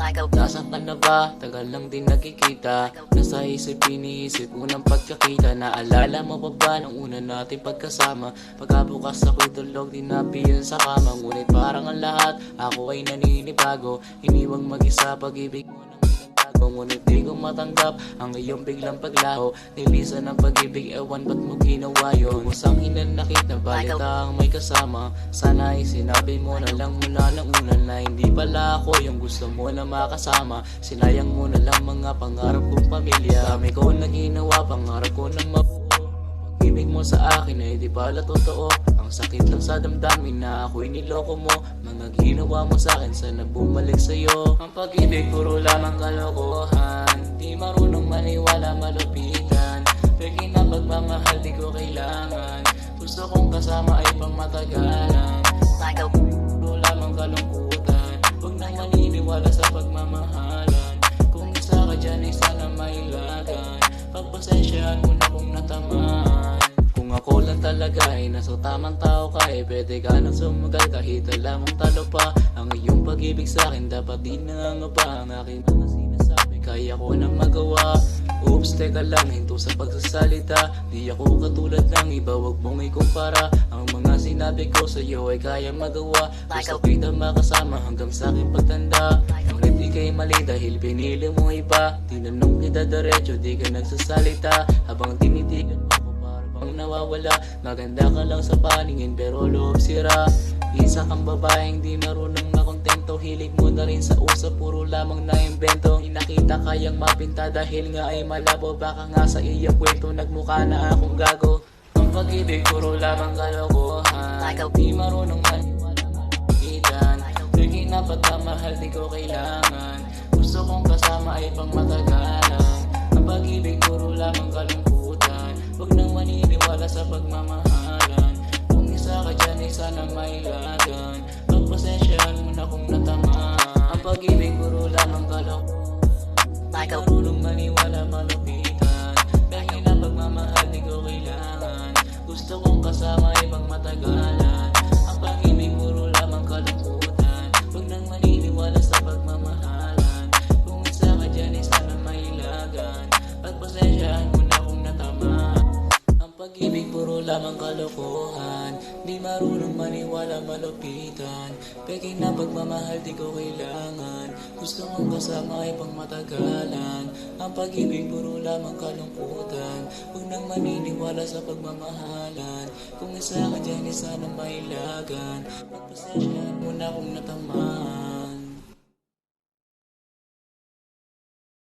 Nasaan ka na ba? Tagal lang din nagkikita. Nasa isip, iniisip, unang pagkakita. Naalala mo pa ba nung una natin pagkasama? Pagkabukas ako'y tulog, di napiyan sa kama. Ngunit parang ang lahat, ako ay naninibago. Iniwang mag-isa, pag-ibig mo nang pinagbago. Ngunit di ko matanggap ang iyong biglang paglaho. Nilisan ng pag-ibig, ewan ba't mo ginawa yun? Usang hinanakit na balita ang may kasama. Sana ay sinabi mo na lang mula ng una na hindi pala ako yung gusto mo na makasama. Sinayang mo na lang mga pangarap kong pamilya. Dami ko na ginawa, pangarap ko na mabuo. Pag-ibig mo sa akin ay di pala totoo. Ang sakit lang sa damdamin na ako'y niloko mo. Mga ginawa mo sa akin, sana bumalik sa'yo. Ang pag-ibig puro lamang kalokohan. Di marunong maniwala, malupitan. Pwede na pagmamahal, di ko kailangan. Gusto kong kasama ay pang matagalan. Puro lamang kalungkutan. Huwag nang maniniwala sa pagmamahalan. Kung isa ka dyan ay sana mailagan. Pagpasensyahan mo na kung natamaan. Kung ako lang talaga ay nasa tamang tao ka, eh pwede ka nang sumagal kahit alam mong talo pa. Ang iyong pag-ibig sa'kin dapat di nangangaba. Ang aking mga sinasabi kaya ko nang magawa. Oops, teka lang, hinto sa pagsasalita. Di ako katulad ng iba, wag mong ikumpara. Ang mga sinabi ko sa'yo ay kaya magawa. Gusto kita makasama hanggang sa aking pagtanda. Ngunit di kay mali dahil pinili mo iba. Tinanong kita diretso, di ka nagsasalita. Habang tinitigan mo ko para bang nawawala. Maganda ka lang sa paningin pero loob sira. Isa kang babaeng di marunong makontento. Hilig mo na rin sa usap, puro lamang na invento. Inakita kayang mapinta dahil nga ay malabo. Baka nga sa iyong kwento nagmukha na akong gago. Ang pag-ibig puro lamang kalokohan. Di marunong maniwala, malupitan. Pwede na pagmamahal, di ko kailangan. Gusto kong kasama ay pang matagalan. Ang pag-ibig puro lamang kalungkutan. Huwag nang maniniwala sa pagmamahalan. Kung isa ka dyan ay sana mailagan. Pagpasensyahan mo na kung natamaan. Ang pag-ibig puro lamang kalokohan. Marunong maniwala, malupitan. Dahil na pagmamahal di ko kailangan. Gusto kong kasama ay pang matagalan. Ang pag-ibig puro lamang kalungkutan. Huwag nang maniniwala sa pagmamahalan. Kung isa ka dyan ay sana mailagan. Pagpasensyahan mo na kung natamaan. Ang pag-ibig puro lamang kalokohan. Di marunong maniwala, malupitan. Peking na pagmamahal, di ko kailangan. Gusto mong kasama ay pang matagalan. Ang pag-ibig puro lamang kalungkutan. Huwag nang maniniwala sa pagmamahalan. Kung isa ka dyan ay sana mailagan. Pagpasensyahan mo na kung natamaan.